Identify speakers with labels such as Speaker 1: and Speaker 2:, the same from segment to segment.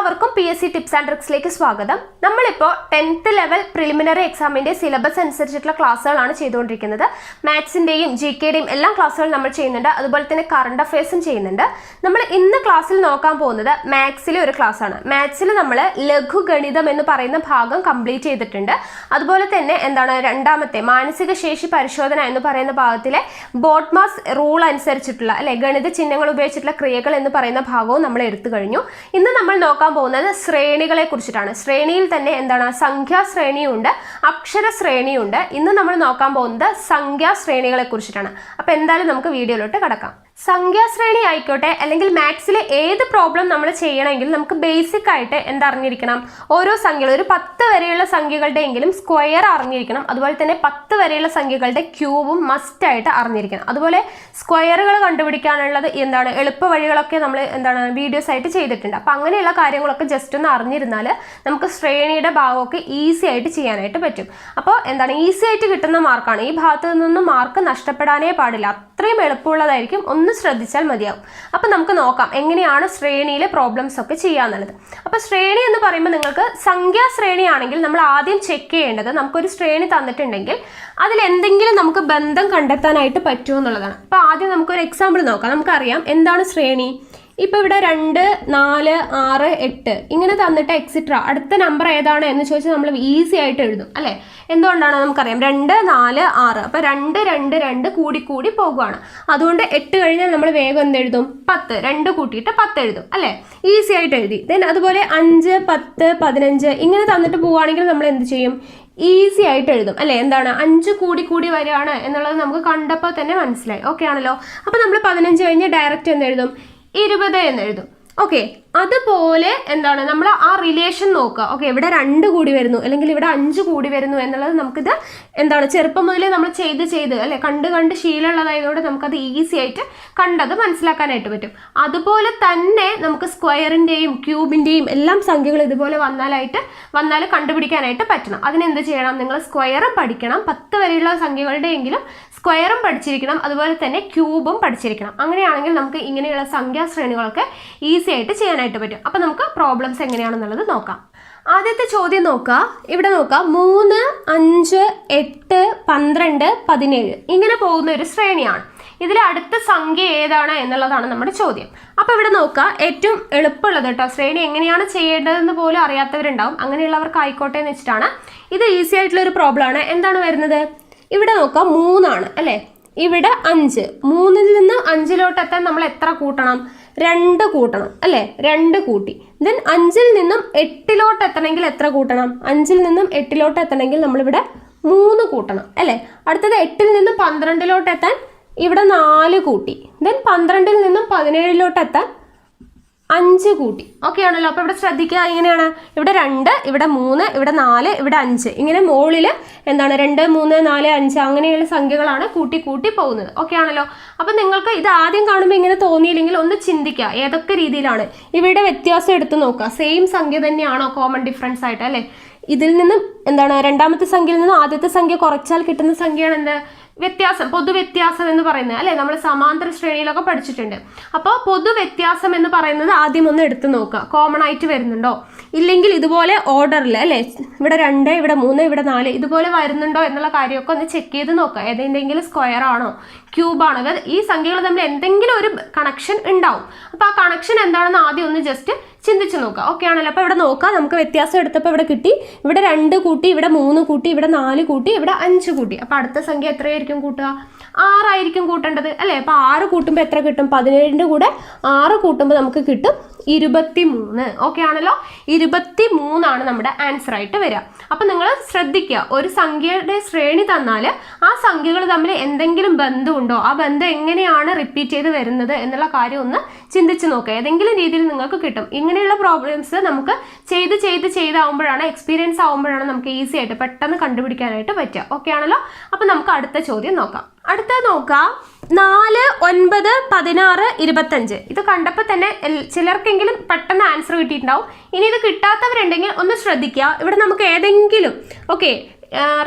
Speaker 1: എല്ലാവർക്കും PSC tips and ട്രിക്സിലേക്ക് സ്വാഗതം. നമ്മളിപ്പോൾ 10th ലെവൽ പ്രിലിമിനറി എക്സാമിന്റെ സിലബസ് അനുസരിച്ചിട്ടുള്ള ക്ലാസ്സുകളാണ് ചെയ്തുകൊണ്ടിരിക്കുന്നത്. മാത്സിന്റെയും GKയുടെയും എല്ലാ ക്ലാസ്സുകളും നമ്മൾ ചെയ്യുന്നുണ്ട്. അതുപോലെ തന്നെ കറണ്ട് അഫയേഴ്സും ചെയ്യുന്നുണ്ട്. നമ്മൾ ഇന്ന് ക്ലാസ്സിൽ നോക്കാൻ പോകുന്നത് മാത്സിലെ ഒരു ക്ലാസ് ആണ്. മാത്സിൽ നമ്മൾ ലഘുഗണിതം എന്ന് പറയുന്ന ഭാഗം കംപ്ലീറ്റ് ചെയ്തിട്ടുണ്ട്. അതുപോലെ തന്നെ രണ്ടാമത്തെ മാനസിക ശേഷി പരിശോധന എന്ന് പറയുന്ന ഭാഗത്തിലെ ബോട്ട്മാസ് റൂൾ അനുസരിച്ചിട്ടുള്ള ഗണിത ചിഹ്നങ്ങൾ ഉപയോഗിച്ചിട്ടുള്ള ക്രിയകൾ എന്ന് പറയുന്ന ഭാഗവും നമ്മൾ എടുത്തു കഴിഞ്ഞു. ഇന്ന് നമ്മൾ നോക്കാൻ പോകുന്നത് ശ്രേണികളെ കുറിച്ചിട്ടാണ്. ശ്രേണിയിൽ തന്നെ സംഖ്യാ ശ്രേണിയുണ്ട്, അക്ഷര ശ്രേണിയുണ്ട്. ഇന്ന് നമ്മൾ നോക്കാൻ പോകുന്നത് സംഖ്യാ ശ്രേണികളെ കുറിച്ചിട്ടാണ്. അപ്പൊ എന്തായാലും നമുക്ക് വീഡിയോയിലോട്ട് കടക്കാം. സംഖ്യാശ്രേണി ആയിക്കോട്ടെ, അല്ലെങ്കിൽ മാത്സിലെ ഏത് പ്രോബ്ലം നമ്മൾ ചെയ്യണമെങ്കിൽ നമുക്ക് ബേസിക് ആയിട്ട് എന്തറിഞ്ഞിരിക്കണം? ഓരോ സംഖ്യകൾ, ഒരു 10 വരെയുള്ള സംഖ്യകളുടെ എങ്കിലും സ്ക്വയർ അറിഞ്ഞിരിക്കണം. അതുപോലെ തന്നെ 10 വരെയുള്ള സംഖ്യകളുടെ ക്യൂബും മസ്റ്റ് ആയിട്ട് അറിഞ്ഞിരിക്കണം. അതുപോലെ സ്ക്വയറുകൾ കണ്ടുപിടിക്കാനുള്ളത് എളുപ്പ വഴികളൊക്കെ നമ്മൾ വീഡിയോസ് ആയിട്ട് ചെയ്തിട്ടുണ്ട്. അപ്പം അങ്ങനെയുള്ള കാര്യങ്ങളൊക്കെ ജസ്റ്റ് ഒന്ന് അറിഞ്ഞിരുന്നാൽ നമുക്ക് ശ്രേണിയുടെ ഭാഗമൊക്കെ ഈസി ആയിട്ട് ചെയ്യാനായിട്ട് പറ്റും. അപ്പോൾ ഈസി ആയിട്ട് കിട്ടുന്ന മാർക്കാണ്. ഈ ഭാഗത്ത് നിന്നൊന്നും മാർക്ക് നഷ്ടപ്പെടാനേ പാടില്ല. അത്രയും എളുപ്പമുള്ളതായിരിക്കും. ഒന്ന് ശ്രദ്ധിച്ചാൽ മതിയാവും. അപ്പം നമുക്ക് നോക്കാം എങ്ങനെയാണ് ശ്രേണിയിലെ പ്രോബ്ലംസ് ഒക്കെ ചെയ്യാന്നുള്ളത്. അപ്പം ശ്രേണി എന്ന് പറയുമ്പോൾ നിങ്ങൾക്ക് സംഖ്യാശ്രേണിയാണെങ്കിൽ നമ്മൾ ആദ്യം ചെക്ക് ചെയ്യേണ്ടത്, നമുക്കൊരു ശ്രേണി തന്നിട്ടുണ്ടെങ്കിൽ അതിൽ എന്തെങ്കിലും നമുക്ക് ബന്ധം കണ്ടെത്താനായിട്ട് പറ്റുമോ എന്നുള്ളതാണ്. അപ്പം ആദ്യം നമുക്കൊരു എക്സാമ്പിൾ നോക്കാം. നമുക്കറിയാം എന്താണ് ശ്രേണി. ഇപ്പം ഇവിടെ 2, 4, 6, 8 ഇങ്ങനെ തന്നിട്ട് എക്സിട്ര അടുത്ത നമ്പർ ഏതാണ് എന്ന് ചോദിച്ചാൽ നമ്മൾ ഈസി ആയിട്ട് എഴുതും അല്ലേ? എന്തുകൊണ്ടാണ് നമുക്കറിയാം 2, 4, 6. അപ്പം 2, 2, 2 കൂടി പോകുകയാണ്. അതുകൊണ്ട് 8 കഴിഞ്ഞാൽ നമ്മൾ വേഗം എന്തെഴുതും? 10. 2 കൂട്ടിയിട്ട് 10 എഴുതും അല്ലേ? ഈസി ആയിട്ട് എഴുതി. ദെൻ അതുപോലെ 5, 10, 15 ഇങ്ങനെ തന്നിട്ട് പോവുകയാണെങ്കിൽ നമ്മൾ എന്ത് ചെയ്യും? ഈസി ആയിട്ട് എഴുതും അല്ലേ? 5 കൂടി വരികയാണ് എന്നുള്ളത് നമുക്ക് കണ്ടപ്പോൾ തന്നെ മനസ്സിലായി. ഓക്കെ ആണല്ലോ? അപ്പം നമ്മൾ 15 കഴിഞ്ഞ് ഡയറക്റ്റ് എന്തെഴുതും? 20 എന്നെഴുതും. ഓക്കെ, അതുപോലെ നമ്മൾ ആ റിലേഷൻ നോക്കുക. ഓക്കെ, ഇവിടെ 2 കൂടി വരുന്നു അല്ലെങ്കിൽ ഇവിടെ 5 കൂടി വരുന്നു എന്നുള്ളത് നമുക്കിത് ചെറുപ്പം മുതലേ നമ്മൾ ചെയ്ത് അല്ലെ കണ്ട് ശീലമുള്ളതായതുകൊണ്ട് നമുക്കത് ഈസി ആയിട്ട് കണ്ടത് മനസ്സിലാക്കാനായിട്ട് പറ്റും. അതുപോലെ തന്നെ നമുക്ക് സ്ക്വയറിന്റെയും ക്യൂബിന്റെയും എല്ലാം സംഖ്യകൾ ഇതുപോലെ വന്നാൽ കണ്ടുപിടിക്കാനായിട്ട് പറ്റണം. അതിനെന്ത് ചെയ്യണം? നിങ്ങൾ സ്ക്വയറും പഠിക്കണം, 10 വരെയുള്ള സംഖ്യകളുടെയെങ്കിലും സ്ക്വയറും പഠിച്ചിരിക്കണം, അതുപോലെ തന്നെ ക്യൂബും പഠിച്ചിരിക്കണം. അങ്ങനെയാണെങ്കിൽ നമുക്ക് ഇങ്ങനെയുള്ള സംഖ്യാശ്രേണികളൊക്കെ ഈസി ആയിട്ട് ചെയ്യാനായിട്ട് പറ്റും. അപ്പം നമുക്ക് പ്രോബ്ലംസ് എങ്ങനെയാണെന്നുള്ളത് നോക്കാം. ആദ്യത്തെ ചോദ്യം നോക്കുക. ഇവിടെ നോക്കുക, 3, 5, 8, 12, 17 ഇങ്ങനെ പോകുന്ന ഒരു ശ്രേണിയാണ്. ഇതിലെ അടുത്ത സംഖ്യ ഏതാണ് എന്നുള്ളതാണ് നമ്മുടെ ചോദ്യം. അപ്പോൾ ഇവിടെ നോക്കുക, ഏറ്റവും എളുപ്പമുള്ളത് കേട്ടോ, ശ്രേണി എങ്ങനെയാണ് ചെയ്യേണ്ടതെന്ന് പോലും അറിയാത്തവരുണ്ടാവും. അങ്ങനെയുള്ളവർക്ക് ആയിക്കോട്ടെ എന്ന് വെച്ചിട്ടാണ്. ഇത് ഈസി ആയിട്ടുള്ള ഒരു പ്രോബ്ലം ആണ്. എന്താണ് വരുന്നത്? ഇവിടെ നോക്കുക, 3 ആണ് അല്ലേ? ഇവിടെ 5. 3ൽ നിന്ന് 5ലോട്ട് എത്താൻ നമ്മൾ എത്ര കൂട്ടണം? 2 കൂട്ടണം അല്ലേ? 2 കൂട്ടി. ദെൻ 5ൽ നിന്നും 8ലോട്ട് എത്തണമെങ്കിൽ എത്ര കൂട്ടണം? 5ൽ നിന്നും 8ലോട്ട് എത്തണമെങ്കിൽ നമ്മളിവിടെ 3 കൂട്ടണം അല്ലേ? അടുത്തത് 8ൽ നിന്നും 12ലോട്ട് എത്താൻ ഇവിടെ 4 കൂട്ടി. ദെൻ 12ൽ നിന്നും 17ലോട്ട് എത്താൻ 5 കൂട്ടി. ഓക്കെ ആണല്ലോ? അപ്പോൾ ഇവിടെ ശ്രദ്ധിക്കുക, ഇങ്ങനെയാണ്. ഇവിടെ 2, ഇവിടെ 3, ഇവിടെ 4, ഇവിടെ 5 ഇങ്ങനെ മുകളിൽ 2, 3, 4, 5 അങ്ങനെയുള്ള സംഖ്യകളാണ് കൂട്ടി പോകുന്നത്. ഓക്കെ ആണല്ലോ? അപ്പം നിങ്ങൾക്ക് ഇത് ആദ്യം കാണുമ്പോൾ ഇങ്ങനെ തോന്നിയില്ലെങ്കിൽ ഒന്ന് ചിന്തിക്കുക ഏതൊക്കെ രീതിയിലാണ്. ഇവിടെ വ്യത്യാസം എടുത്ത് നോക്കുക. സെയിം സംഖ്യ തന്നെയാണോ? കോമൺ ഡിഫറൻസ് ആയിട്ട് അല്ലേ? ഇതിൽ നിന്നും രണ്ടാമത്തെ സംഖ്യയിൽ നിന്നും ആദ്യത്തെ സംഖ്യ കുറച്ചാൽ കിട്ടുന്ന സംഖ്യയാണ് എന്ത്? വ്യത്യാസം, പൊതുവ്യത്യാസം എന്ന് പറയുന്നത് അല്ലെ? നമ്മൾ സമാന്തര ശ്രേണിയിലൊക്കെ പഠിച്ചിട്ടുണ്ട്. അപ്പോൾ പൊതുവ്യത്യാസം എന്ന് പറയുന്നത് ആദ്യം ഒന്ന് എടുത്തു നോക്കുക, കോമൺ ആയിട്ട് വരുന്നുണ്ടോ? ഇല്ലെങ്കിൽ ഇതുപോലെ ഓർഡറിൽ അല്ലെ, ഇവിടെ 2, ഇവിടെ 3, ഇവിടെ 4 ഇതുപോലെ വരുന്നുണ്ടോ എന്നുള്ള കാര്യമൊക്കെ ഒന്ന് ചെക്ക് ചെയ്ത് നോക്കുക. ഏതെങ്കിലും സ്ക്വയർ ആണോ, ക്യൂബ് ആണോ? ഈ സംഖ്യകൾ തമ്മിൽ എന്തെങ്കിലും ഒരു കണക്ഷൻ ഉണ്ടാവും. അപ്പോൾ ആ കണക്ഷൻ എന്താണെന്ന് ആദ്യം ഒന്ന് ജസ്റ്റ് ചിന്തിച്ച് നോക്കുക. ഓക്കെ ആണല്ലോ? അപ്പോൾ ഇവിടെ നോക്കാം, നമുക്ക് വ്യത്യാസം എടുത്തപ്പോൾ ഇവിടെ കിട്ടി. ഇവിടെ 2 കൂട്ടി, ഇവിടെ 3 കൂട്ടി, ഇവിടെ 4 കൂട്ടി, ഇവിടെ 5 കൂട്ടി. അപ്പോൾ അടുത്ത സംഖ്യ എത്രയായിരിക്കും കൂട്ടുക? 6 ആയിരിക്കും കൂട്ടേണ്ടത് അല്ലേ? അപ്പോൾ 6 കൂട്ടുമ്പോൾ എത്ര കിട്ടും? 17ന്റെ കൂടെ 6 കൂട്ടുമ്പോൾ നമുക്ക് കിട്ടും 23. ഓക്കെ ആണല്ലോ? 23 ആണ് നമ്മുടെ ആൻസർ ആയിട്ട് വരിക. അപ്പം നിങ്ങൾ ശ്രദ്ധിക്കുക, ഒരു സംഖ്യയുടെ ശ്രേണി തന്നാൽ ആ സംഖ്യകൾ തമ്മിൽ എന്തെങ്കിലും ബന്ധമുണ്ടോ, ആ ബന്ധം എങ്ങനെയാണ് റിപ്പീറ്റ് ചെയ്ത് വരുന്നത് എന്നുള്ള കാര്യം ഒന്ന് ചിന്തിച്ച് നോക്കുക. ഏതെങ്കിലും രീതിയിൽ നിങ്ങൾക്ക് കിട്ടും. ഇങ്ങനെയുള്ള പ്രോബ്ലംസ് നമുക്ക് ചെയ്താവുമ്പോഴാണ്, എക്സ്പീരിയൻസ് ആവുമ്പോഴാണ് നമുക്ക് ഈസി ആയിട്ട് പെട്ടെന്ന് കണ്ടുപിടിക്കാനായിട്ട് പറ്റുക. ഓക്കെ ആണല്ലോ? അപ്പം നമുക്ക് അടുത്ത ചോദ്യം നോക്കാം. അടുത്തത് നോക്കാം, 4, 9, 16, 25 ഇത് കണ്ടപ്പോൾ തന്നെ ചിലർക്കെങ്കിലും പെട്ടെന്ന് ആൻസർ കിട്ടിയിട്ടുണ്ടാവും. ഇനി ഇത് കിട്ടാത്തവരുണ്ടെങ്കിൽ ഒന്ന് ശ്രദ്ധിക്കുക. ഇവിടെ നമുക്ക് ഏതെങ്കിലും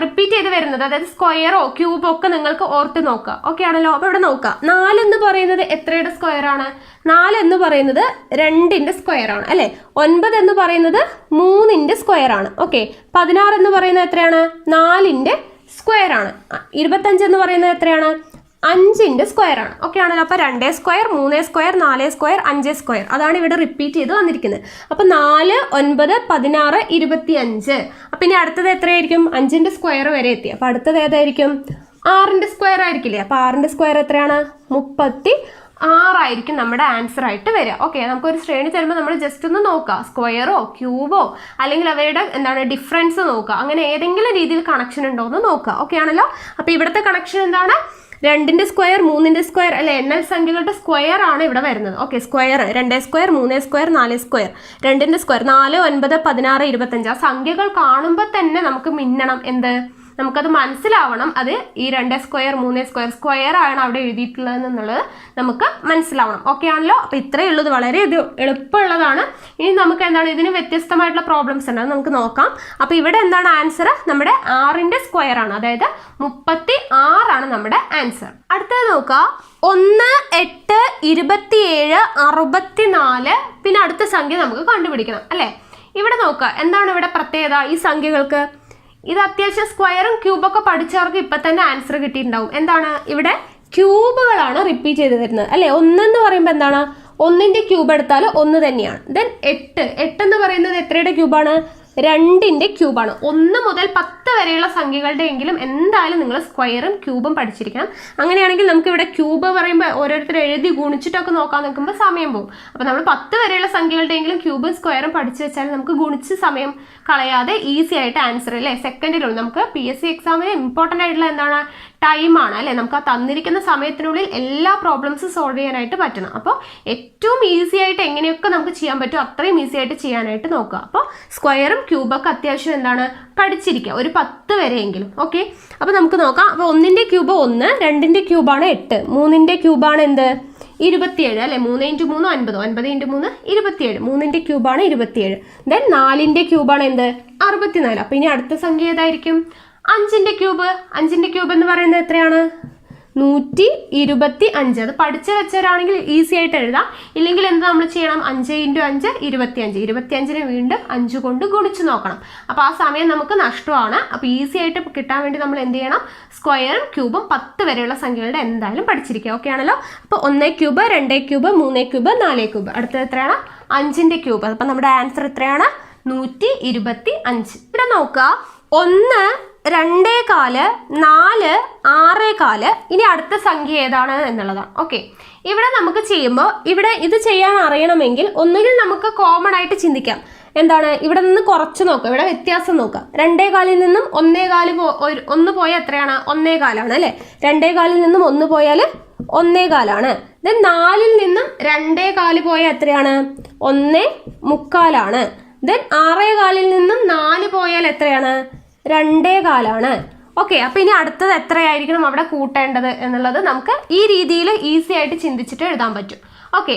Speaker 1: റിപ്പീറ്റ് ചെയ്ത് വരുന്നത്, അതായത് സ്ക്വയറോ ക്യൂബോ ഒക്കെ നിങ്ങൾക്ക് ഓർത്ത് നോക്കുക. ഓക്കെ ആണല്ലോ. അപ്പോൾ ഇവിടെ നോക്കുക, 4 എന്ന് പറയുന്നത് എത്രയുടെ സ്ക്വയർ ആണ്? 4 എന്ന് പറയുന്നത് 2ന്റെ സ്ക്വയർ ആണ് അല്ലേ. 9 എന്ന് പറയുന്നത് 3ന്റെ സ്ക്വയർ ആണ്. ഓക്കെ. 16 എന്ന് പറയുന്നത് എത്രയാണ്? 4ന്റെ സ്ക്വയർ ആണ്. 25 എന്ന് പറയുന്നത് എത്രയാണ്? 5ന്റെ സ്ക്വയർ ആണ്. ഓക്കെ ആണല്ലോ. അപ്പോൾ 2 സ്ക്വയർ, 3 സ്ക്വയർ, 4 സ്ക്വയർ, 5 സ്ക്വയർ, അതാണ് ഇവിടെ റിപ്പീറ്റ് ചെയ്ത് വന്നിരിക്കുന്നത്. അപ്പോൾ 4, 9, 16, 25. അപ്പം ഇനി അടുത്തത് എത്രയായിരിക്കും? 5ന്റെ സ്ക്വയർ വരെ എത്തി. അപ്പോൾ അടുത്തത് ഏതായിരിക്കും? 6ന്റെ സ്ക്വയർ ആയിരിക്കില്ലേ. അപ്പോൾ 6ന്റെ സ്ക്വയർ എത്രയാണ്? 36 ആയിരിക്കും നമ്മുടെ ആൻസർ ആയിട്ട് വരിക. ഓക്കെ. നമുക്കൊരു ശ്രേണി തരുമ്പോൾ നമ്മൾ ജസ്റ്റ് ഒന്ന് നോക്കുക, സ്ക്വയറോ ക്യൂബോ അല്ലെങ്കിൽ അവയുടെ എന്താണ് ഡിഫറൻസ് നോക്കുക, അങ്ങനെ ഏതെങ്കിലും രീതിയിൽ കണക്ഷൻ ഉണ്ടോ എന്ന് നോക്കുക. ഓക്കെ ആണല്ലോ. അപ്പോൾ ഇവിടുത്തെ കണക്ഷൻ എന്താണ്? 2ന്റെ സ്ക്വയർ, 3ന്റെ സ്ക്വയർ അല്ലെ, എണ്ണൽ സംഖ്യകളുടെ സ്ക്വയർ ആണ് ഇവിടെ വരുന്നത്. Okay. Square 2 square, 3 square, 4 square, 2ന്റെ സ്ക്വയർ 4, 9, 16, 25. ആ സംഖ്യകൾ കാണുമ്പോൾ തന്നെ നമുക്ക് മിന്നണം. എന്ത്? നമുക്കത് മനസ്സിലാവണം. അത് ഈ 2 സ്ക്വയർ, 3 സ്ക്വയർ സ്ക്വയർ ആണ് അവിടെ എഴുതിയിട്ടുള്ളത് എന്നുള്ളത് നമുക്ക് മനസ്സിലാവണം. ഓക്കെ ആണല്ലോ. അപ്പോൾ ഇത്രയേ ഉള്ളത്, വളരെ എളുപ്പമുള്ളതാണ്. ഇനി നമുക്ക് എന്താണ് ഇതിന് വ്യത്യസ്തമായിട്ടുള്ള പ്രോബ്ലംസ് ഉണ്ട്, അത് നമുക്ക് നോക്കാം. അപ്പോൾ ഇവിടെ എന്താണ് ആൻസർ? നമ്മുടെ 6ന്റെ സ്ക്വയർ ആണ്, അതായത് 36 ആണ് നമ്മുടെ ആൻസർ. അടുത്തത് നോക്കുക, 1, 8, 27, 64. പിന്നെ അടുത്ത സംഖ്യ നമുക്ക് കണ്ടുപിടിക്കണം അല്ലേ. ഇവിടെ നോക്കുക, എന്താണ് ഇവിടെ പ്രത്യേകത ഈ സംഖ്യകൾക്ക്? ഇത് അത്യാവശ്യം സ്ക്വയറും ക്യൂബൊക്കെ പഠിച്ചവർക്ക് ഇപ്പം തന്നെ ആൻസർ കിട്ടിയിട്ടുണ്ടാവും. എന്താണ്? ഇവിടെ ക്യൂബുകളാണ് റിപ്പീറ്റ് ചെയ്ത് വരുന്നത് അല്ലേ. 1 എന്ന് പറയുമ്പോൾ എന്താണ്? 1ന്റെ ക്യൂബ് എടുത്താൽ 1 തന്നെയാണ്. ദെൻ 8 എന്ന് പറയുന്നത് എത്രയുടെ ക്യൂബാണ്? 2ന്റെ ക്യൂബാണ്. 1 മുതൽ 10 വരെയുള്ള സംഖ്യകളുടെ എങ്കിലും എന്തായാലും നിങ്ങൾ സ്ക്വയറും ക്യൂബും പഠിച്ചിരിക്കണം. അങ്ങനെയാണെങ്കിൽ നമുക്ക് ഇവിടെ ക്യൂബ് പറയുമ്പോൾ ഓരോരുത്തർ എഴുതി ഗുണിച്ചിട്ടൊക്കെ നോക്കാൻ നിൽക്കുമ്പോൾ സമയം പോകും. അപ്പോൾ നമ്മൾ 10 വരെയുള്ള സംഖ്യകളുടെ എങ്കിലും ക്യൂബും സ്ക്വയറും പഠിച്ചു വെച്ചാൽ നമുക്ക് ഗുണിച്ച് സമയം കളയാതെ ഈസി ആയിട്ട് ആൻസർ അല്ലേ സെക്കൻഡിലുള്ളൂ. നമുക്ക് PSC എക്സാമിന് ഇമ്പോർട്ടൻ്റ് ആയിട്ടുള്ള എന്താണ്? ടൈമാണ് അല്ലേ. നമുക്ക് ആ തന്നിരിക്കുന്ന സമയത്തിനുള്ളിൽ എല്ലാ പ്രോബ്ലംസ് സോൾവ് ചെയ്യാനായിട്ട് പറ്റണം. അപ്പോൾ ഏറ്റവും ഈസി ആയിട്ട് എങ്ങനെയൊക്കെ നമുക്ക് ചെയ്യാൻ പറ്റും അത്രയും ഈസി ആയിട്ട് ചെയ്യാനായിട്ട് നോക്കുക. അപ്പോൾ സ്ക്വയറും ക്യൂബൊക്കെ അത്യാവശ്യം എന്താണ്? പഠിച്ചിരിക്കുക, ഒരു 10 വരെയെങ്കിലും. ഓക്കെ. അപ്പോൾ നമുക്ക് നോക്കാം. അപ്പോൾ 1ന്റെ ക്യൂബ് 1, 2ന്റെ ക്യൂബാണ് 8, 3ന്റെ ക്യൂബാണ് എന്ത്? 27 അല്ലേ. 3 × 3 9, 9 × 3 27. 3ന്റെ ക്യൂബാണ് 27. ദെൻ 4ന്റെ ക്യൂബാണ് എന്ത്? 64. അപ്പോൾ ഇനി അടുത്ത സംഖ്യ ഏതായിരിക്കും? 5ന്റെ ക്യൂബ്. 5ന്റെ ക്യൂബ് എന്ന് പറയുന്നത് എത്രയാണ്? 125. അത് പഠിച്ചു വെച്ചവരാണെങ്കിൽ ഈസി ആയിട്ട് എഴുതാം. ഇല്ലെങ്കിൽ എന്ത് നമ്മൾ ചെയ്യണം? 5 × 5 25. 25നെ വീണ്ടും 5 കൊണ്ട് ഗുണിച്ച് നോക്കണം. അപ്പോൾ ആ സമയം നമുക്ക് നഷ്ടമാണ്. അപ്പോൾ ഈസി ആയിട്ട് കിട്ടാൻ വേണ്ടി നമ്മൾ എന്ത് ചെയ്യണം? സ്ക്വയറും ക്യൂബും 10 വരെയുള്ള സംഖ്യകളുടെ എന്തായാലും പഠിച്ചിരിക്കുക. ഓക്കെ ആണല്ലോ. അപ്പോൾ 1 ക്യൂബ്, 2 ക്യൂബ്, 3 ക്യൂബ്, 4 ക്യൂബ്. അടുത്തത് എത്രയാണ്? 5ന്റെ ക്യൂബ്. അപ്പം നമ്മുടെ ആൻസർ എത്രയാണ്? 125. ഇവിടെ നോക്കുക, 1, 2, 4, 4, 6. ഇനി അടുത്ത സംഖ്യ ഏതാണ് എന്നുള്ളതാണ്. ഓക്കെ. ഇവിടെ നമുക്ക് ചെയ്യുമ്പോൾ ഇവിടെ ഇത് ചെയ്യാൻ അറിയണമെങ്കിൽ ഒന്നുകിൽ നമുക്ക് കോമൺ ആയിട്ട് ചിന്തിക്കാം. എന്താണ്? ഇവിടെ നിന്ന് കുറച്ച് നോക്കാം, ഇവിടെ വ്യത്യാസം നോക്കാം. 2.25 നിന്നും 1 പോയാൽ എത്രയാണ്? 1.25 അല്ലേ. 2.25 നിന്നും 1 പോയാൽ 1.25. ദെൻ 4 നിന്നും 2.25 പോയാൽ എത്രയാണ്? 1.25. ദെൻ 6.25 നിന്നും 4 പോയാൽ എത്രയാണ്? 2.25. ഓക്കെ. അപ്പോൾ ഇനി അടുത്തത് എത്രയായിരിക്കണം അവിടെ കൂട്ടേണ്ടത് എന്നുള്ളത് നമുക്ക് ഈ രീതിയിൽ ഈസി ആയിട്ട് ചിന്തിച്ചിട്ട് എഴുതാൻ പറ്റും. ഓക്കെ.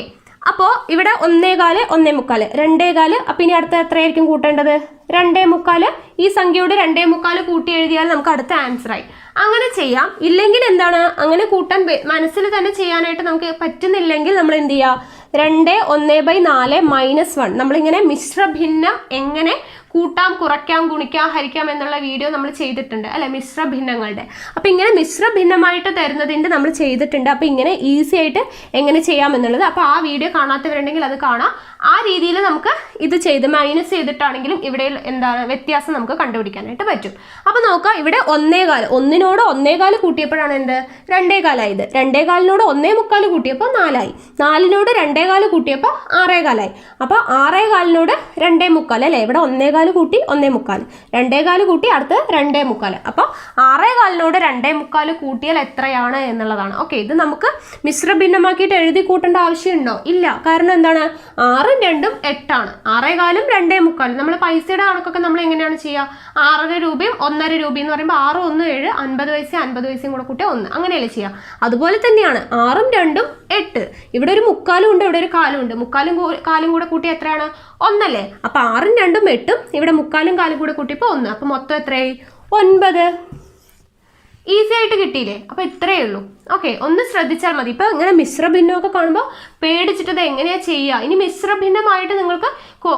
Speaker 1: അപ്പോൾ ഇവിടെ 1.25, 1.25, 2.25. അപ്പോൾ ഇനി അടുത്ത എത്രയായിരിക്കും കൂട്ടേണ്ടത്? 2.25. ഈ സംഖ്യയോട് 2.25 കൂട്ടി എഴുതിയാൽ നമുക്ക് അടുത്ത ആൻസർ ആയി. അങ്ങനെ ചെയ്യാം. ഇല്ലെങ്കിൽ എന്താണ്? അങ്ങനെ കൂട്ടാൻ മനസ്സിൽ തന്നെ ചെയ്യാനായിട്ട് നമുക്ക് പറ്റുന്നില്ലെങ്കിൽ നമ്മൾ എന്ത് ചെയ്യുക? 2 1/4 -1. നമ്മളിങ്ങനെ മിശ്രഭിന്നം എങ്ങനെ കൂട്ടാം, കുറയ്ക്കാം, ഗുണിക്കാം, ഹരിക്കാം എന്നുള്ള വീഡിയോ നമ്മൾ ചെയ്തിട്ടുണ്ട് അല്ലെ, മിശ്രഭിന്നങ്ങളുടെ. അപ്പം ഇങ്ങനെ മിശ്രഭിന്നമായിട്ട് തരുന്നതിൻ്റെ നമ്മൾ ചെയ്തിട്ടുണ്ട്. അപ്പം ഇങ്ങനെ ഈസി ആയിട്ട് എങ്ങനെ ചെയ്യാം എന്നുള്ളത്, അപ്പോൾ ആ വീഡിയോ കാണാത്തവരുണ്ടെങ്കിൽ അത് കാണാം. ആ രീതിയിൽ നമുക്ക് ഇത് ചെയ്ത് മൈനസ് ചെയ്തിട്ടാണെങ്കിലും ഇവിടെ എന്താണ് വ്യത്യാസം നമുക്ക് കണ്ടുപിടിക്കാനായിട്ട് പറ്റും. അപ്പോൾ നോക്കാം, ഇവിടെ 1.25, 1നോട് 1.25 കൂട്ടിയപ്പോഴാണ് എന്ത്? 2.25 ആയത്. 2.25നോട് 1.25 കൂട്ടിയപ്പോൾ 4 ആയി. 4നോട് 2.25 കൂട്ടിയപ്പോൾ 6.25 ആയി. അപ്പോൾ 6.25നോട് 2.25 അല്ലേ. ഇവിടെ 1.25 കൂട്ടി 1.25, 2.25 കൂട്ടി അടുത്ത് 2.25. അപ്പോൾ 6.25നോട് 2.25 കൂട്ടിയാൽ എത്രയാണ് എന്നുള്ളതാണ്. ഓക്കെ. ഇത് നമുക്ക് മിശ്രഭിന്നമാക്കിയിട്ട് എഴുതി കൂട്ടേണ്ട ആവശ്യമുണ്ടോ? ഇല്ല. കാരണം എന്താണ്? 6 ഉം 2ഉം 8 ആണ്. 6.25 2.25. നമ്മൾ പൈസയുടെ കണക്കൊക്കെ നമ്മൾ എങ്ങനെയാണ് ചെയ്യുക? 6.5 രൂപയും 1.5 രൂപയും എന്ന് പറയുമ്പോൾ 6 1 7, 50 പൈസ 50 പൈസയും കൂടെ കൂട്ടി 1, അങ്ങനെയല്ലേ ചെയ്യുക? അതുപോലെ തന്നെയാണ് 6ഉം 2ഉം 8. ഇവിടെ ഒരു 3/4 ഉണ്ട്, ഇവിടെ ഒരു 1/4 ഉണ്ട്. 3/4 കൂടെ കൂട്ടി എത്രയാണ്? 1 അല്ലേ. അപ്പോൾ 6ഉം 2ഉം 8ഉം ഇവിടെ 3/4 കൂടെ കൂട്ടിയപ്പോൾ 1. അപ്പോൾ മൊത്തം എത്രയായി? 9. ഈസി ആയിട്ട് കിട്ടിയില്ലേ? അപ്പോൾ ഇത്രയേ ഉള്ളൂ. ഓക്കെ, ഒന്ന് ശ്രദ്ധിച്ചാൽ മതി. ഇപ്പോൾ ഇങ്ങനെ മിശ്രഭിന്നമൊക്കെ കാണുമ്പോൾ പേടിച്ചിട്ടത് എങ്ങനെയാണ് ചെയ്യുക? ഇനി മിശ്രഭിന്നമായിട്ട് നിങ്ങൾക്ക്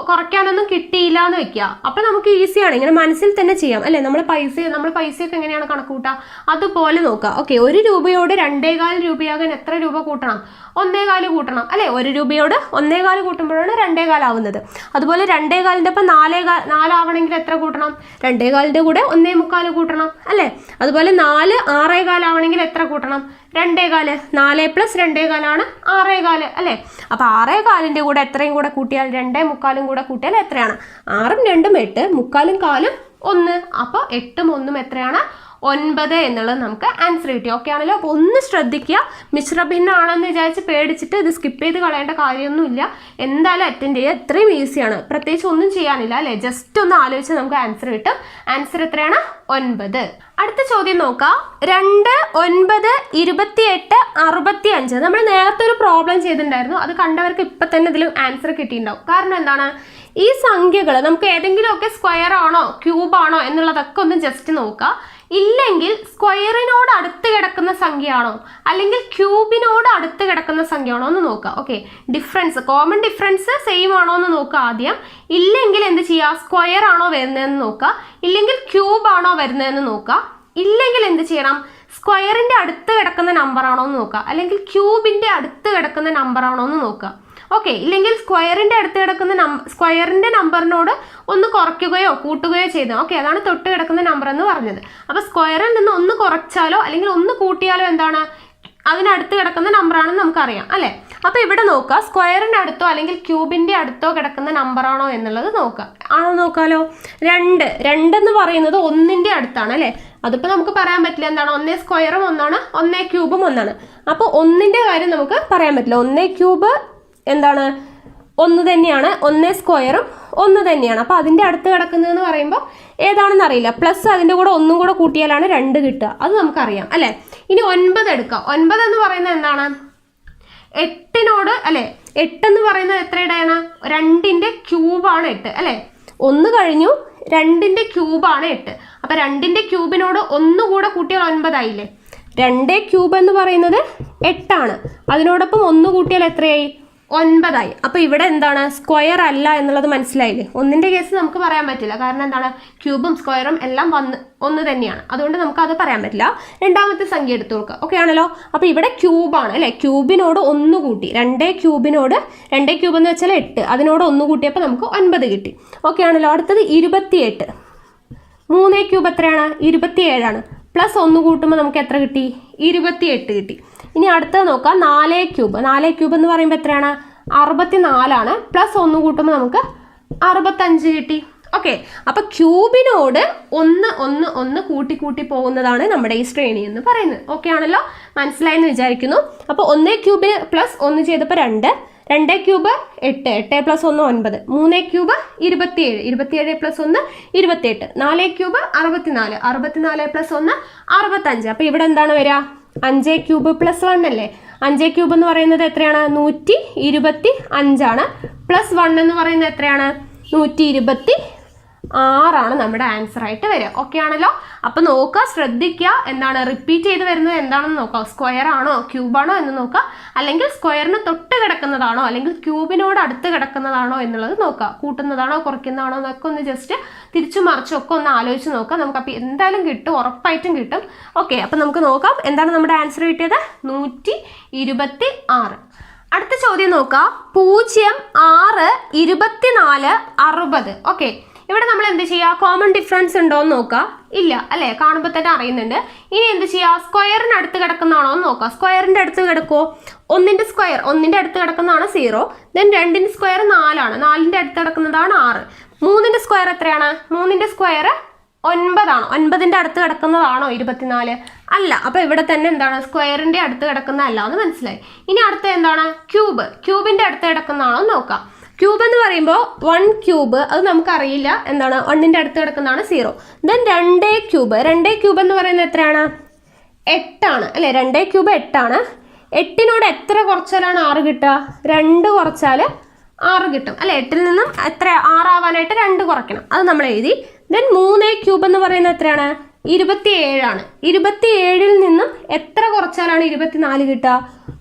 Speaker 1: കുറയ്ക്കാനൊന്നും കിട്ടിയില്ല എന്ന് വെക്കുക. അപ്പോൾ നമുക്ക് ഈസിയാണ്, ഇങ്ങനെ മനസ്സിൽ തന്നെ ചെയ്യാം അല്ലേ? നമ്മൾ പൈസയൊക്കെ എങ്ങനെയാണ് കണക്ക് കൂട്ടുക? അതുപോലെ നോക്കുക. ഓക്കെ, 1 രൂപയോട് 2.25 രൂപയാകാൻ എത്ര രൂപ കൂട്ടണം? 1.25 കൂട്ടണം അല്ലേ? 1 രൂപയോട് 1.25 കൂട്ടുമ്പോഴാണ് 2.25 ആവുന്നത്. അതുപോലെ 2.25ൻ്റെ ഒപ്പം 4 ആവണമെങ്കിൽ എത്ര കൂട്ടണം? 2.25ൻ്റെ കൂടെ 1.25 കൂട്ടണം അല്ലേ? അതുപോലെ 4 6.25 ആവണമെങ്കിൽ എത്ര കൂട്ടണം? 2.25. 4 + 2.25 ആണ് 6.25 അല്ലേ? അപ്പോൾ 6.25ൻ്റെ കൂടെ എത്രയും കൂടെ കൂട്ടിയാൽ 2.25 കൂടെ കൂട്ടിയാൽ എത്രയാണ്? 6ഉം 2ഉം 8, 3/4 കാലും 1. അപ്പോൾ 8ഉം 1ഉം എത്രയാണ്? 9 എന്നുള്ളത് നമുക്ക് ആൻസർ കിട്ടി. ഓക്കെ ആണല്ലോ? അപ്പോൾ ഒന്ന് ശ്രദ്ധിക്കുക. മിശ്രഭിന്നമാണെന്ന് വിചാരിച്ച് പേടിച്ചിട്ട് ഇത് സ്കിപ്പ് ചെയ്ത് കളയേണ്ട കാര്യമൊന്നുമില്ല. എന്തായാലും അറ്റൻഡ് ചെയ്യുക. ഇത്രയും ഈസിയാണ്, പ്രത്യേകിച്ച് ഒന്നും ചെയ്യാനില്ല അല്ലേ? ജസ്റ്റ് ഒന്ന് ആലോചിച്ച് നമുക്ക് ആൻസർ കിട്ടും. ആൻസർ എത്രയാണ്? 9. അടുത്ത ചോദ്യം നോക്കാം. 2, 9, 28, 65. നമ്മൾ നേരത്തെ ഒരു പ്രോബ്ലം ചെയ്തിട്ടുണ്ടായിരുന്നു. അത് കണ്ടവർക്ക് ഇപ്പം തന്നെ ഇതിൽ ആൻസർ കിട്ടിയിട്ടുണ്ടാവും. കാരണം എന്താണ്? ഈ സംഖ്യകൾ നമുക്ക് ഏതെങ്കിലുമൊക്കെ സ്ക്വയർ ആണോ ക്യൂബ് ആണോ എന്നുള്ളതൊക്കെ ഒന്ന് ജസ്റ്റ് നോക്കുക. ഇല്ലെങ്കിൽ സ്ക്വയറിനോട് അടുത്ത് കിടക്കുന്ന സംഖ്യയാണോ അല്ലെങ്കിൽ ക്യൂബിനോട് അടുത്ത് കിടക്കുന്ന സംഖ്യയാണോ എന്ന് നോക്കുക. ഓക്കെ, കോമൺ ഡിഫറൻസ് സെയിം ആണോ എന്ന് നോക്കുക ആദ്യം. ഇല്ലെങ്കിൽ എന്ത് ചെയ്യുക? സ്ക്വയർ ആണോ വരുന്നതെന്ന് നോക്കുക. ഇല്ലെങ്കിൽ ക്യൂബ് ആണോ വരുന്നതെന്ന് നോക്കുക. ഇല്ലെങ്കിൽ എന്ത് ചെയ്യണം? സ്ക്വയറിന്റെ അടുത്ത് കിടക്കുന്ന നമ്പർ ആണോ എന്ന് നോക്കുക. അല്ലെങ്കിൽ ക്യൂബിന്റെ അടുത്ത് കിടക്കുന്ന നമ്പർ ആണോ എന്ന് നോക്കുക. ഓക്കെ, ഇല്ലെങ്കിൽ സ്ക്വയറിന്റെ അടുത്ത് കിടക്കുന്ന സ്ക്വയറിന്റെ നമ്പറിനോട് ഒന്ന് കുറയ്ക്കുകയോ കൂട്ടുകയോ ചെയ്തു. ഓക്കെ, അതാണ് തൊട്ട് കിടക്കുന്ന നമ്പർ എന്ന് പറഞ്ഞത്. അപ്പോൾ സ്ക്വയറിൽ നിന്ന് ഒന്ന് കുറച്ചാലോ അല്ലെങ്കിൽ ഒന്ന് കൂട്ടിയാലോ എന്താണ്? അതിനടുത്ത് കിടക്കുന്ന നമ്പറാണെന്ന് നമുക്കറിയാം അല്ലേ? അപ്പോൾ ഇവിടെ നോക്കുക, സ്ക്വയറിൻ്റെ അടുത്തോ അല്ലെങ്കിൽ ക്യൂബിൻ്റെ അടുത്തോ കിടക്കുന്ന നമ്പറാണോ എന്നുള്ളത് നോക്കുക. ആണോ നോക്കാലോ? 2 എന്ന് പറയുന്നത് 1ൻ്റെ അടുത്താണ് അല്ലേ? അതിപ്പോൾ നമുക്ക് പറയാൻ പറ്റില്ല. എന്താണ്? 1 സ്ക്വയറും 1 ആണ്, 1 ക്യൂബും 1 ആണ്. അപ്പോൾ 1ൻ്റെ കാര്യം നമുക്ക് പറയാൻ പറ്റില്ല. 1 ക്യൂബ് എന്താണ്? 1 തന്നെയാണ്. 1 സ്ക്വയറും 1 തന്നെയാണ്. അപ്പോൾ അതിൻ്റെ അടുത്ത് കിടക്കുന്നതെന്ന് പറയുമ്പോൾ ഏതാണെന്ന് അറിയില്ല. പ്ലസ് അതിൻ്റെ കൂടെ 1 കൂടെ കൂട്ടിയാലാണ് 2 കിട്ടുക. അത് നമുക്കറിയാം അല്ലേ? ഇനി 9 എടുക്കാം. 9 എന്ന് പറയുന്നത് എന്താണ്? 8നോട് അല്ലേ? 8 എന്ന് പറയുന്നത് എത്രയുടെയാണ്? 2ൻ്റെ ക്യൂബാണ് 8 അല്ലേ? 1 കഴിഞ്ഞു, 2ൻ്റെ ക്യൂബാണ് 8. അപ്പോൾ 2ൻ്റെ ക്യൂബിനോട് 1 കൂടെ കൂട്ടിയാൽ 9 ആയില്ലേ? 2 ക്യൂബ് എന്ന് പറയുന്നത് 8 ആണ്. അതിനോടൊപ്പം 1 കൂട്ടിയാൽ എത്രയായി? 9 ആയി. അപ്പോൾ ഇവിടെ എന്താണ്? സ്ക്വയർ അല്ല എന്നുള്ളത് മനസ്സിലായില്ലേ? 1ൻ്റെ കേസ് നമുക്ക് പറയാൻ പറ്റില്ല. കാരണം എന്താണ്? ക്യൂബും സ്ക്വയറും എല്ലാം 1 തന്നെയാണ്. അതുകൊണ്ട് നമുക്ക് അത് പറയാൻ പറ്റില്ല. രണ്ടാമത്തെ സംഖ്യ എടുത്തു കൊടുക്കുക. ഓക്കെ ആണല്ലോ? അപ്പോൾ ഇവിടെ ക്യൂബാണ് അല്ലേ? ക്യൂബിനോട് 1 കൂട്ടി. 2 ക്യൂബ് എന്ന് വെച്ചാൽ 8, അതിനോട് 1 കൂട്ടിയപ്പോൾ നമുക്ക് 9 കിട്ടി. ഓക്കെ ആണല്ലോ? അടുത്തത് 28. 3 ക്യൂബ് എത്രയാണ്? 27 ആണ്. പ്ലസ് 1 കൂട്ടുമ്പോൾ നമുക്ക് എത്ര കിട്ടി? 28 കിട്ടി. ഇനി അടുത്തത് നോക്കാം. 4 ക്യൂബ് എന്ന് പറയുമ്പോൾ എത്രയാണ്? 64 ആണ്. പ്ലസ് 1 കൂട്ടുമ്പോൾ നമുക്ക് 65 കിട്ടി. ഓക്കെ, അപ്പോൾ ക്യൂബിനോട് 1 കൂട്ടി പോകുന്നതാണ് നമ്മുടെ ഈ ശ്രേണി എന്ന് പറയുന്നത്. ഓക്കെ ആണല്ലോ? മനസ്സിലായെന്ന് വിചാരിക്കുന്നു. അപ്പോൾ 1 ക്യൂബിന് പ്ലസ് 1 ചെയ്തപ്പോൾ 2 ക്യൂബ് 8, 8 + 1 9, 3 ക്യൂബ് 27, 27 + 1 28, 4 ക്യൂബ് 64, 64 + 1 65. അപ്പോൾ ഇവിടെ എന്താണ് വരിക? 5 ക്യൂബ് + 1 അല്ലേ? 5 ക്യൂബ് എന്ന് പറയുന്നത് എത്രയാണ്? 125 ആണ്. പ്ലസ് 1 എന്ന് പറയുന്നത് എത്രയാണ്? 126 ആണ് നമ്മുടെ ആൻസർ ആയിട്ട് വരിക. ഓക്കെ ആണല്ലോ? അപ്പോൾ നോക്കുക, ശ്രദ്ധിക്കുക. എന്താണ് റിപ്പീറ്റ് ചെയ്ത് വരുന്നത് എന്താണെന്ന് നോക്കുക. സ്ക്വയർ ആണോ ക്യൂബാണോ എന്ന് നോക്കുക. അല്ലെങ്കിൽ സ്ക്വയറിന് തൊട്ട് കിടക്കുന്നതാണോ അല്ലെങ്കിൽ ക്യൂബിനോട് അടുത്ത് കിടക്കുന്നതാണോ എന്നുള്ളത് നോക്കുക. കൂട്ടുന്നതാണോ കുറയ്ക്കുന്നതാണോ എന്നൊക്കെ ഒന്ന് ജസ്റ്റ് തിരിച്ചു മറിച്ചൊക്കെ ഒന്ന് ആലോചിച്ച് നോക്കാം. നമുക്ക് അപ്പോൾ എന്തായാലും കിട്ടും, ഉറപ്പായിട്ടും കിട്ടും. ഓക്കെ, അപ്പോൾ നമുക്ക് നോക്കാം എന്താണ് നമ്മുടെ ആൻസർ കിട്ടിയത്? 126. അടുത്ത ചോദ്യം നോക്കാം. 0, 6, 24, 60. ഓക്കെ, ഇവിടെ നമ്മൾ എന്ത് ചെയ്യുക? കോമൺ ഡിഫറൻസ് ഉണ്ടോ എന്ന് നോക്കുക. ഇല്ല അല്ലേ? കാണുമ്പോൾ തന്നെ അറിയുന്നുണ്ട്. ഇനി എന്ത് ചെയ്യുക? സ്ക്വയറിന് അടുത്ത് കിടക്കുന്നതാണോ എന്ന് നോക്കുക. സ്ക്വയറിൻ്റെ അടുത്ത് കിടക്കുമോ? 1ൻ്റെ സ്ക്വയർ 1ൻ്റെ അടുത്ത് കിടക്കുന്നതാണ് 0. ദെൻ 2ൻ്റെ സ്ക്വയർ 4 ആണ്. 4ൻ്റെ അടുത്ത് കിടക്കുന്നതാണ് 6. 3ൻ്റെ സ്ക്വയർ എത്രയാണ്? 3ൻ്റെ സ്ക്വയർ 9 ആണോ? 9ൻ്റെ അടുത്ത് കിടക്കുന്നതാണോ 24? അല്ല. അപ്പോൾ ഇവിടെ തന്നെ എന്താണ്? സ്ക്വയറിൻ്റെ അടുത്ത് കിടക്കുന്നതല്ല എന്ന് മനസ്സിലായി. ഇനി അടുത്ത എന്താണ്? ക്യൂബിൻ്റെ അടുത്ത് കിടക്കുന്നതാണോ നോക്കാം. ക്യൂബ് എന്ന് പറയുമ്പോൾ 1 ക്യൂബ് അത് നമുക്കറിയില്ല. എന്താണ്? 1ൻ്റെ അടുത്ത് കിടക്കുന്നതാണ് 0. ദെൻ 2 ക്യൂബ് എന്ന് പറയുന്നത് എത്രയാണ്? 8 ആണ് അല്ലേ? 2 ക്യൂബ് 8 ആണ്. 8നോട് എത്ര കുറച്ചാലാണ് 6 കിട്ടുക? 2 കുറച്ചാൽ 6 കിട്ടും അല്ലേ? 8ൽ നിന്നും എത്ര 6 ആവാനായിട്ട് 2 കുറയ്ക്കണം. അത് നമ്മൾ എഴുതി. ദെൻ 3a³ എന്ന് പറയുന്നത് എത്രയാണ്? 27 ആണ്. 27-ൽ നിന്നും എത്ര കുറച്ചാലാണ് 24 കിട്ടുക?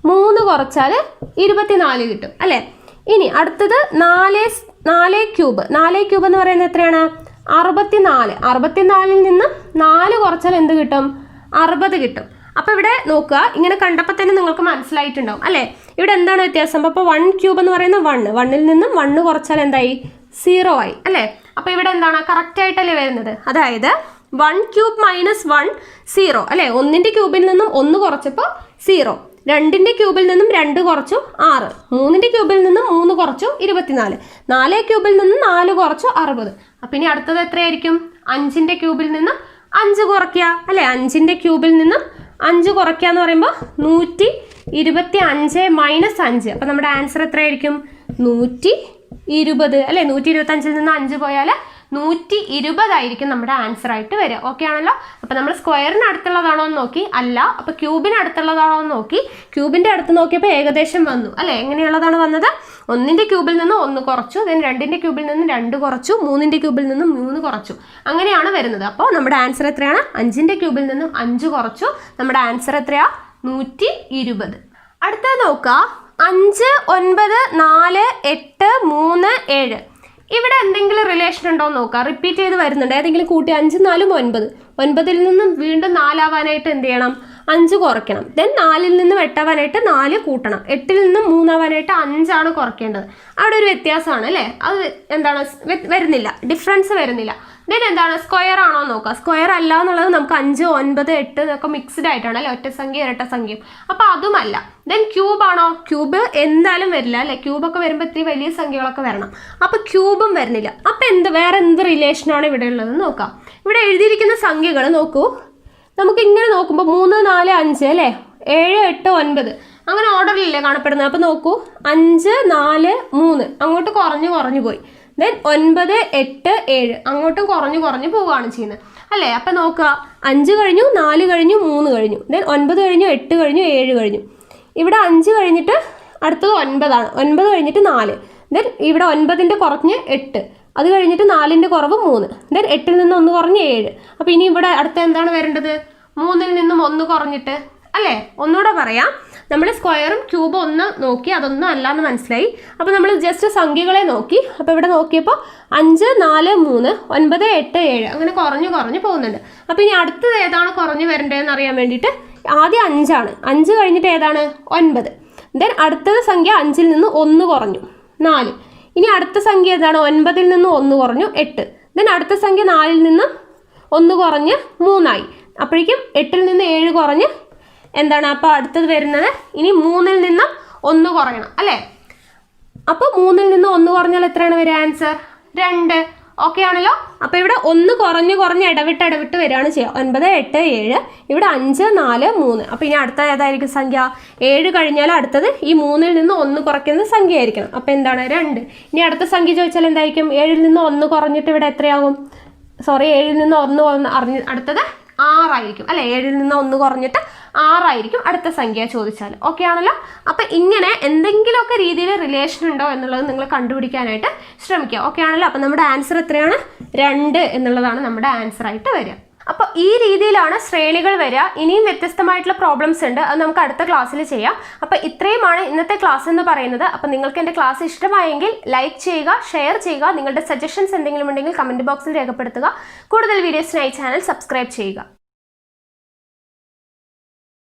Speaker 1: 3 കുറച്ചാൽ 24 കിട്ടും അല്ലേ? ഇനി അടുത്തത് 4a³ 4a³ എന്ന് പറയുന്നത് എത്രയാണ്? 64. 64-ൽ നിന്നും 4 കുറച്ചാൽ എന്ത് കിട്ടും? 60 കിട്ടും. അപ്പോൾ ഇവിടെ നോക്കുക, ഇങ്ങനെ കണ്ടപ്പോൾ തന്നെ നിങ്ങൾക്ക് മനസ്സിലായിട്ടുണ്ടാവും അല്ലേ? ഇവിടെ എന്താണ് വ്യത്യാസം? അപ്പോൾ 1³ എന്ന് പറയുന്നത് 1. 1-ൽ നിന്നും 1 കുറച്ചാൽ എന്തായി? 0 ആയി അല്ലേ? അപ്പോൾ ഇവിടെ എന്താണ് കറക്റ്റ് ആയിട്ടല്ലേ വരുന്നത്? അതായത് 1³ - 1 0 അല്ലേ? 1-ന്റെ ക്യൂബിൽ നിന്നും 1 കുറച്ചപ്പോൾ 0, 2-ന്റെ ക്യൂബിൽ നിന്നും 2 കുറച്ചു 6, 3-ന്റെ ക്യൂബിൽ നിന്നും 3 കുറച്ചു 24, 4a³ നിന്നും 4 കുറച്ചു 60. അപ്പം ഇനി അടുത്തത് എത്രയായിരിക്കും? 5-ന്റെ ക്യൂബിൽ നിന്നും 5 കുറയ്ക്കുക അല്ലേ? 5-ന്റെ ക്യൂബിൽ നിന്നും 5 കുറയ്ക്കുക എന്ന് പറയുമ്പോൾ 125 - 5. അപ്പം നമ്മുടെ ആൻസർ എത്രയായിരിക്കും? 120 അല്ലേ? 125-ൽ നിന്ന് 5 പോയാൽ 120 ആയിരിക്കും നമ്മുടെ ആൻസർ ആയിട്ട് വരിക. ഓക്കെ ആണല്ലോ? അപ്പം നമ്മൾ സ്ക്വയറിന് അടുത്തുള്ളതാണോ എന്ന് നോക്കി, അല്ല. അപ്പോൾ ക്യൂബിന് അടുത്തുള്ളതാണോ എന്ന് നോക്കി, ക്യൂബിൻ്റെ അടുത്ത് നോക്കിയപ്പോൾ ഏകദേശം വന്നു അല്ലേ? എങ്ങനെയുള്ളതാണ് വന്നത്? 1-ന്റെ ക്യൂബിൽ നിന്ന് 1 കുറച്ചു, ദെൻ 2-ന്റെ ക്യൂബിൽ നിന്ന് 2 കുറച്ചു, 3-ന്റെ ക്യൂബിൽ നിന്നും 3 കുറച്ചു, അങ്ങനെയാണ് വരുന്നത്. അപ്പോൾ നമ്മുടെ ആൻസർ എത്രയാണ്? 5-ന്റെ ക്യൂബിൽ നിന്നും 5 കുറച്ചു, നമ്മുടെ ആൻസർ എത്രയാ? 120. അടുത്തത് നോക്കുക, 5, 9, 4, 8, 3, 7. ഇവിടെ എന്തെങ്കിലും റിലേഷൻ ഉണ്ടോ എന്ന് നോക്കുക. റിപ്പീറ്റ് ചെയ്ത് വരുന്നുണ്ട്. ഏതെങ്കിലും കൂട്ടി 5, 4, 9. 9-ൽ നിന്നും വീണ്ടും 4 ആവാനായിട്ട് എന്ത് ചെയ്യണം? 5 കുറയ്ക്കണം. ദെൻ 4-ൽ നിന്നും 8 ആവാനായിട്ട് 4 കൂട്ടണം. 8-ൽ നിന്നും 3 ആവാനായിട്ട് 5 ആണ് കുറയ്ക്കേണ്ടത്. അവിടെ ഒരു വ്യത്യാസമാണ് അല്ലേ? അത് എന്താണ്? വരുന്നില്ല, ഡിഫറൻസ് വരുന്നില്ല. ദെൻ എന്താണ്? സ്ക്വയർ ആണോ നോക്കുക. സ്ക്വയർ അല്ല എന്നുള്ളത് നമുക്ക് 5, 9, 8 ഇതൊക്കെ മിക്സ്ഡ് ആയിട്ടാണ് അല്ലേ? ഒറ്റ സംഖ്യ ഇരട്ട സംഖ്യയും. അപ്പോൾ അതുമല്ല. ദെൻ ക്യൂബ് ആണോ? ക്യൂബ് എന്തായാലും വരില്ല അല്ലേ? ക്യൂബൊക്കെ വരുമ്പോൾ ഇത്തിരി വലിയ സംഖ്യകളൊക്കെ വരണം. അപ്പോൾ ക്യൂബും വരുന്നില്ല. അപ്പോൾ വേറെ എന്ത് റിലേഷനാണ് ഇവിടെ ഉള്ളതെന്ന് നോക്കാം. ഇവിടെ എഴുതിയിരിക്കുന്ന സംഖ്യകൾ നോക്കൂ. നമുക്ക് ഇങ്ങനെ നോക്കുമ്പോൾ 3, 4, 5 അല്ലേ? 7, 8, 9 അങ്ങനെ ഓർഡറിലല്ലേ കാണപ്പെടുന്നത്. അപ്പോൾ നോക്കൂ, 5, 4, 3 അങ്ങോട്ട് കുറഞ്ഞു പോയി. ദെൻ 9, 8, 7 അങ്ങോട്ടും കുറഞ്ഞു പോവുകയാണ് ചെയ്യുന്നത് അല്ലേ? അപ്പം നോക്കുക, 5 കഴിഞ്ഞു, 4 കഴിഞ്ഞു, 3 കഴിഞ്ഞു, ദെൻ 9 കഴിഞ്ഞു, 8 കഴിഞ്ഞു, 7 കഴിഞ്ഞു. ഇവിടെ 5 കഴിഞ്ഞിട്ട് അടുത്തത് 9 ആണ്. 9 കഴിഞ്ഞിട്ട് 4, ദെൻ ഇവിടെ 9-ന്റെ കുറഞ്ഞ് 8, അത് കഴിഞ്ഞിട്ട് 4-ന്റെ കുറവ് 3, ദെൻ 8-ൽ നിന്ന് 1 കുറഞ്ഞ് 7. അപ്പോൾ ഇനി ഇവിടെ അടുത്ത എന്താണ് വരേണ്ടത്? 3-ൽ നിന്നും 1 കുറഞ്ഞിട്ട് അല്ലേ? ഒന്നുകൂടെ പറയാം. നമ്മൾ സ്ക്വയറും ക്യൂബും ഒന്ന് നോക്കി, അതൊന്നും അല്ല എന്ന് മനസ്സിലായി. അപ്പോൾ നമ്മൾ ജസ്റ്റ് സംഖ്യകളെ നോക്കി. അപ്പോൾ ഇവിടെ നോക്കിയപ്പോൾ 5, 4, 3, 9, 8, 7 അങ്ങനെ കുറഞ്ഞു പോകുന്നുണ്ട്. അപ്പോൾ ഇനി അടുത്തത് ഏതാണ് കുറഞ്ഞു വരേണ്ടതെന്ന് അറിയാൻ വേണ്ടിയിട്ട് ആദ്യം 5 ആണ്. 5 കഴിഞ്ഞിട്ട് ഏതാണ്? 9. ദെൻ അടുത്തത് സംഖ്യ 5-ൽ നിന്ന് 1 കുറഞ്ഞു 4. ഇനി അടുത്ത സംഖ്യ ഏതാണ്? 9-ൽ നിന്ന് 1 കുറഞ്ഞു 8. ദെൻ അടുത്ത സംഖ്യ 4-ൽ നിന്നും 1 കുറഞ്ഞ് 3 ആയി. അപ്പോഴേക്കും 8-ൽ നിന്ന് 7 കുറഞ്ഞ് എന്താണ്? അപ്പോൾ അടുത്തത് വരുന്നത് ഇനി 3-ൽ നിന്നും 1 കുറയണം അല്ലേ? അപ്പോൾ 3-ൽ നിന്ന് 1 കുറഞ്ഞാൽ എത്രയാണ് വരിക? ആൻസർ 2. ഓക്കെ ആണല്ലോ? അപ്പോൾ ഇവിടെ 1 കുറഞ്ഞ് ഇടവിട്ട് വരികയാണ് ചെയ്യുക. 9, 8, 7 ഇവിടെ 5, 4, 3. അപ്പോൾ ഇനി അടുത്ത ഏതായിരിക്കും സംഖ്യ? 7 കഴിഞ്ഞാൽ അടുത്തത് ഈ 3-ൽ നിന്ന് 1 കുറയ്ക്കുന്ന സംഖ്യ ആയിരിക്കണം. അപ്പോൾ എന്താണ്? 2. ഇനി അടുത്ത സംഖ്യ ചോദിച്ചാൽ എന്തായിരിക്കും? 7-ൽ നിന്ന് 1 കുറഞ്ഞിട്ട് ഇവിടെ എത്രയാകും? 7-ൽ നിന്ന് 1 അടുത്തത് 6 ആയിരിക്കും അല്ലേ? 7-ൽ നിന്ന് 1 കുറഞ്ഞിട്ട് 6 ആയിരിക്കും അടുത്ത സംഖ്യ ചോദിച്ചാൽ. ഓക്കെ ആണല്ലോ? അപ്പം ഇങ്ങനെ എന്തെങ്കിലുമൊക്കെ രീതിയിൽ റിലേഷൻ ഉണ്ടോ എന്നുള്ളത് നിങ്ങൾ കണ്ടുപിടിക്കാനായിട്ട് ശ്രമിക്കുക. ഓക്കെ ആണല്ലോ? അപ്പം നമ്മുടെ ആൻസർ എത്രയാണ്? 2 എന്നുള്ളതാണ് നമ്മുടെ ആൻസർ ആയിട്ട് വരിക. അപ്പോൾ ഈ രീതിയിലാണ് ശ്രേണികൾ വരിക. ഇനിയും വ്യത്യസ്തമായിട്ടുള്ള പ്രോബ്ലംസ് ഉണ്ട്, അത് നമുക്ക് അടുത്ത ക്ലാസ്സിൽ ചെയ്യാം. അപ്പോൾ ഇത്രയുമാണ് ഇന്നത്തെ ക്ലാസ് എന്ന് പറയുന്നത്. അപ്പോൾ നിങ്ങൾക്ക് എൻ്റെ ക്ലാസ് ഇഷ്ടമായെങ്കിൽ ലൈക്ക് ചെയ്യുക, ഷെയർ ചെയ്യുക, നിങ്ങളുടെ സജഷൻസ് എന്തെങ്കിലും ഉണ്ടെങ്കിൽ കമൻറ്റ് ബോക്സിൽ രേഖപ്പെടുത്തുക. കൂടുതൽ വീഡിയോസിനായി ചാനൽ സബ്സ്ക്രൈബ് ചെയ്യുക.